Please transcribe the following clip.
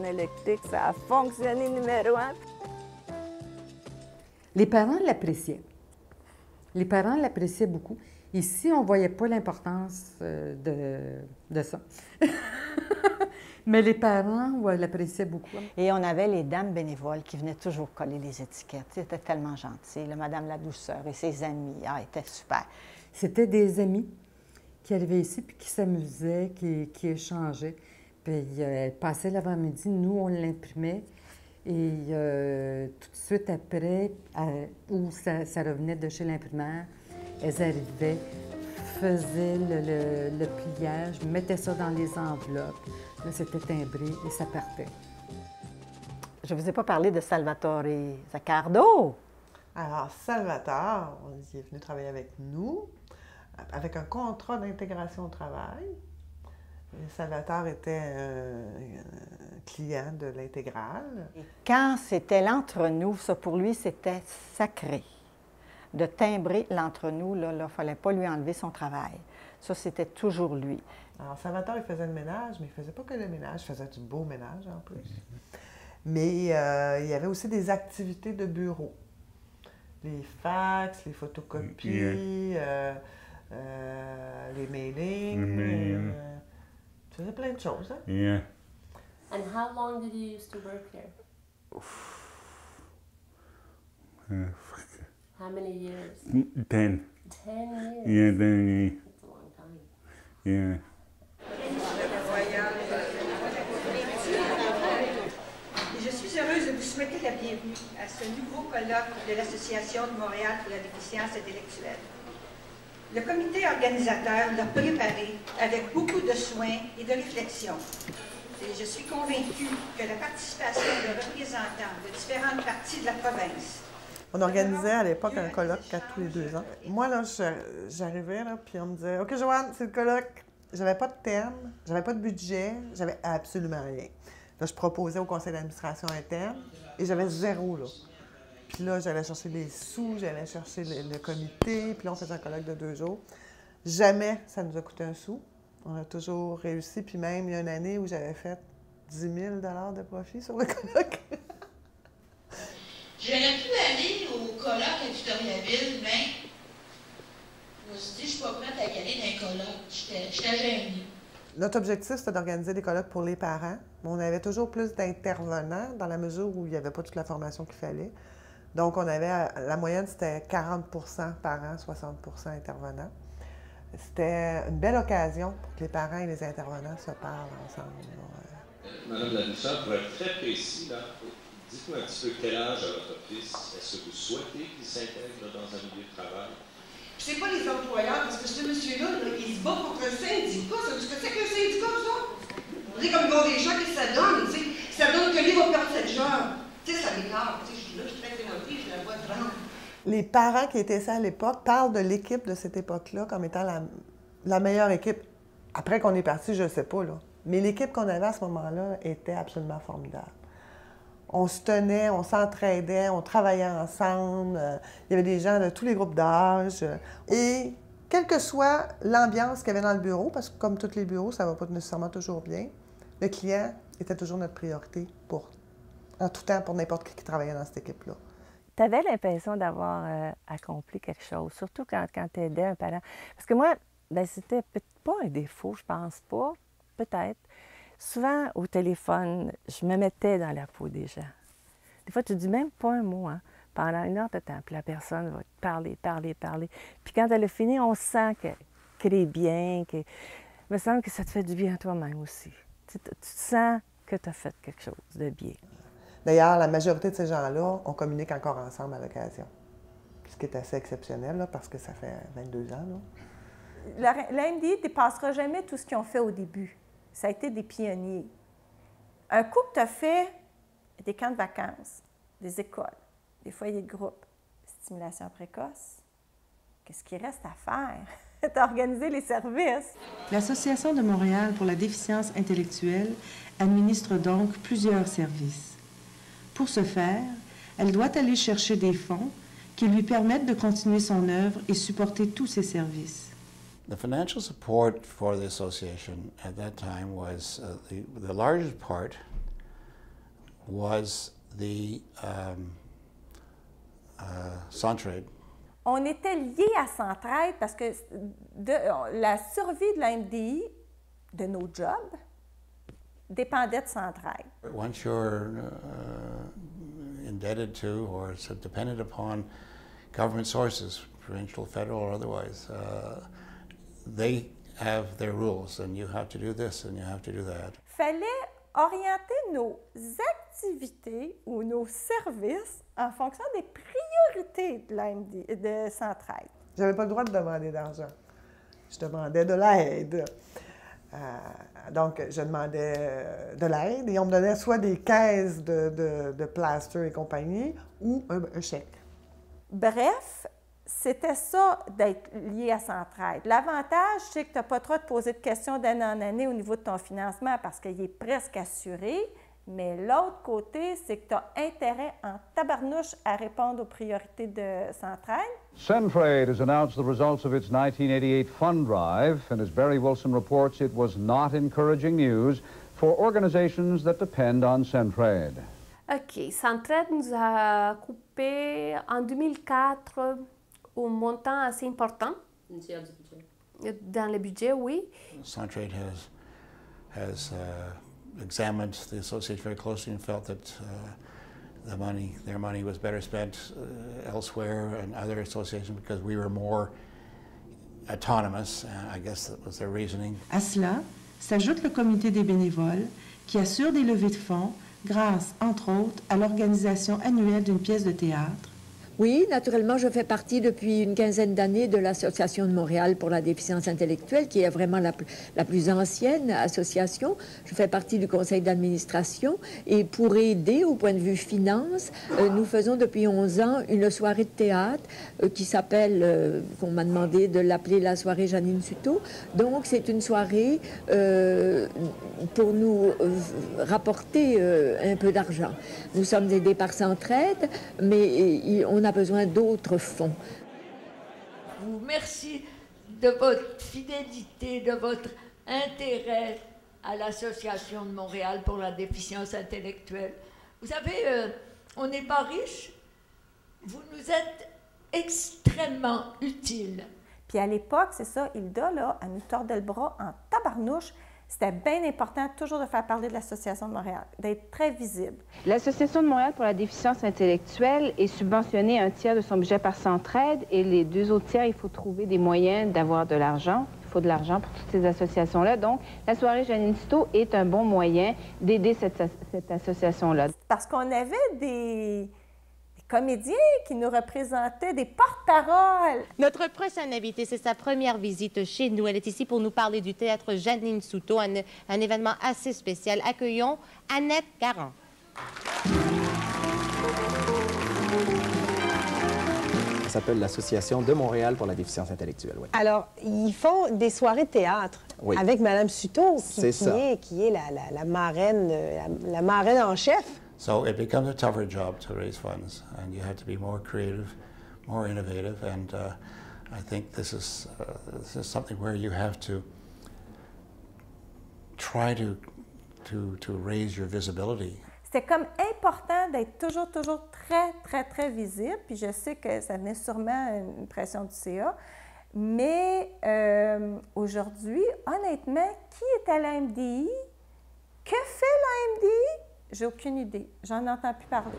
électrique, ça a fonctionné numéro 1. Les parents l'appréciaient. Les parents l'appréciaient beaucoup. Ici, on ne voyait pas l'importance de ça. Mais les parents l'appréciaient beaucoup. Et on avait les dames bénévoles qui venaient toujours coller les étiquettes. C'était tellement gentil. Madame La Douceur et ses amis, étaient super. C'était des amis qui arrivaient ici puis qui s'amusaient, qui échangeaient. Puis elles passaient l'avant-midi, nous, on l'imprimait. Et tout de suite après, où ça revenait de chez l'imprimeur, elles arrivaient, faisaient le pliage, mettaient ça dans les enveloppes. Là, c'était timbré et ça partait. Je ne vous ai pas parlé de Salvatore Zaccardo. Alors, Salvatore, il est venu travailler avec nous, avec un contrat d'intégration au travail. Et Salvatore était un client de l'intégrale. Quand c'était l'entre-nous, ça pour lui, c'était sacré. De timbrer l'entre-nous, là, il ne fallait pas lui enlever son travail. Ça, c'était toujours lui. Alors, Salvatore, il faisait le ménage, mais il ne faisait pas que le ménage, il faisait du beau ménage en plus. Mais il y avait aussi des activités de bureau. Les fax, les photocopies, les mailings. Tu faisais plein de choses, hein? Yeah. And how long did you used to work here? How many years? 10. 10 years? Yeah, 10 years. That's a long time. Yeah. Je suis heureuse de vous souhaiter la bienvenue à ce nouveau colloque de l'Association de Montréal pour la déficience intellectuelle. Le comité organisateur l'a préparé avec beaucoup de soin et de réflexion. Et je suis convaincue que la participation de représentants de différentes parties de la province. On organisait à l'époque un colloque à tous les 2 ans. Moi, là, j'arrivais, là, puis on me disait « OK, Joanne, c'est le colloque. » J'avais pas de thème, j'avais pas de budget, j'avais absolument rien. Là, je proposais au conseil d'administration interne et j'avais 0, là. Puis là, j'allais chercher les sous, j'allais chercher le comité, puis là, on faisait un colloque de 2 jours. Jamais ça nous a coûté un sou. On a toujours réussi, puis même, il y a une année où j'avais fait 10 000 $ de profit sur le colloque. J'aurais pu aller au colloque à Victoriaville, mais je me suis dit, je suis pas prête à y aller dans un colloque. J'étais gênée. Notre objectif, c'était d'organiser des colloques pour les parents. Mais on avait toujours plus d'intervenants dans la mesure où il n'y avait pas toute la formation qu'il fallait. Donc, on avait, la moyenne, c'était 40 parents, 60 intervenants. C'était une belle occasion pour que les parents et les intervenants se parlent ensemble. Madame la Douceur, pour être très précis, là, dites-moi un petit peu quel âge a votre fils. Est-ce que vous souhaitez qu'il s'intègre dans un milieu de travail? C'est pas les employeurs, parce que ce monsieur-là, il se bat contre un syndicat. Savez-vous ce que c'est qu'un syndicat, ça? Vous savez, comme ils vont des gens, qu'est-ce que ça donne? Tu sais, ça donne que lui va perdre cette job. Tu sais, ça m'énerve. Tu sais, je suis là, je suis très énervée, je la vois vraiment. Les parents qui étaient ça à l'époque parlent de l'équipe de cette époque-là comme étant la meilleure équipe. Après qu'on est parti, je ne sais pas, là. Mais l'équipe qu'on avait à ce moment-là était absolument formidable. On se tenait, on s'entraidait, on travaillait ensemble. Il y avait des gens de tous les groupes d'âge. Et quelle que soit l'ambiance qu'il y avait dans le bureau, parce que comme tous les bureaux, ça ne va pas nécessairement toujours bien, le client était toujours notre priorité en tout temps pour n'importe qui travaillait dans cette équipe-là. Tu avais l'impression d'avoir accompli quelque chose, surtout quand tu aidais un parent. Parce que moi, ben, c'était pas un défaut, je pense pas, peut-être. Souvent, au téléphone, je me mettais dans la peau des gens. Des fois, tu dis même pas un mot, hein, pendant 1 heure de temps, puis la personne va te parler. Puis quand elle a fini, on sent qu'elle est bien, il me semble que ça te fait du bien à toi-même aussi. Tu sens que tu as fait quelque chose de bien. D'ailleurs, la majorité de ces gens-là, on communique encore ensemble à l'occasion. Ce qui est assez exceptionnel, là, parce que ça fait 22 ans. L'AMDI ne dépassera jamais tout ce qu'ils ont fait au début. Ça a été des pionniers. Un coup que tu as fait des camps de vacances, des écoles, des foyers de groupe, stimulation précoce, qu'est-ce qu'il reste à faire? Tu as organisé les services. L'Association de Montréal pour la déficience intellectuelle administre donc plusieurs services. Pour ce faire, elle doit aller chercher des fonds qui lui permettent de continuer son œuvre et supporter tous ses services. The financial support for the association at that time was the largest part was the Centraide. On était liés à Centraide parce que la survie de la MDI, de nos jobs, dépendait de Centraide. Once you're indebted to or dependent upon government sources, provincial, federal, or otherwise, they have their rules, and you have to do this and you have to do that. Fallait orienter nos activités ou nos services en fonction des priorités de de Centraide. Je n'avais pas le droit de demander d'argent. Je demandais de l'aide. Donc, je demandais de l'aide et on me donnait soit des caisses de plaster et compagnie ou un chèque. Bref, c'était ça d'être lié à Centraide. L'avantage, c'est que tu n'as pas trop à te poser de questions d'année en année au niveau de ton financement parce qu'il est presque assuré. Mais l'autre côté, c'est que tu as intérêt en tabarnouche à répondre aux priorités de Centraide. Centraide has announced the results of its 1988 fund drive, and as Barry Wilson reports, it was not encouraging news for organizations that depend on Centraide. OK. Centraide nous a coupé en 2004 au montant assez important. Dans le budget, oui. Centraide has examined the association very closely and felt that their money was better spent elsewhere and other associations because we were more autonomous. I guess that was their reasoning. À cela s'ajoute le comité des bénévoles qui assure des levées de fonds grâce, entre autres, à l'organisation annuelle d'une pièce de théâtre. Oui, naturellement, je fais partie depuis une quinzaine d'années de l'Association de Montréal pour la déficience intellectuelle, qui est vraiment la plus ancienne association. Je fais partie du conseil d'administration et pour aider au point de vue finance, nous faisons depuis 11 ans une soirée de théâtre qui s'appelle, qu'on m'a demandé de l'appeler la soirée Janine Suto. Donc, c'est une soirée pour nous rapporter un peu d'argent. Nous sommes aidés par Centraide, mais on a besoin d'autres fonds. Merci de votre fidélité, de votre intérêt à l'Association de Montréal pour la déficience intellectuelle. Vous savez, on n'est pas riche, vous nous êtes extrêmement utiles. Puis à l'époque, c'est ça, Hilda, là, elle nous tordait le bras en tabarnouche. C'était bien important toujours de faire parler de l'Association de Montréal, d'être très visible. L'Association de Montréal pour la déficience intellectuelle est subventionnée un tiers de son budget par Centraide et les 2 autres tiers, il faut trouver des moyens d'avoir de l'argent. Il faut de l'argent pour toutes ces associations-là. Donc, la soirée Janine Suto est un bon moyen d'aider cette association-là. Parce qu'on avait des comédiens qui nous représentaient, des porte-paroles. Notre prochaine invitée, c'est sa première visite chez nous. Elle est ici pour nous parler du théâtre Janine Suto, un événement assez spécial. Accueillons Annette Garand. Ça s'appelle l'Association de Montréal pour la déficience intellectuelle. Oui. Alors, ils font des soirées de théâtre avec Mme Suto, qui est la marraine, la marraine en chef. So it becomes a tougher job to raise funds, and you have to be more creative, more innovative, and I think this is something where you have to try to raise your visibility. C'était comme important d'être toujours très visible, puis je sais que ça venait sûrement une pression du CA, mais aujourd'hui, honnêtement, qui est à la MDI? Que fait la MDI? J'ai aucune idée. J'en entends plus parler.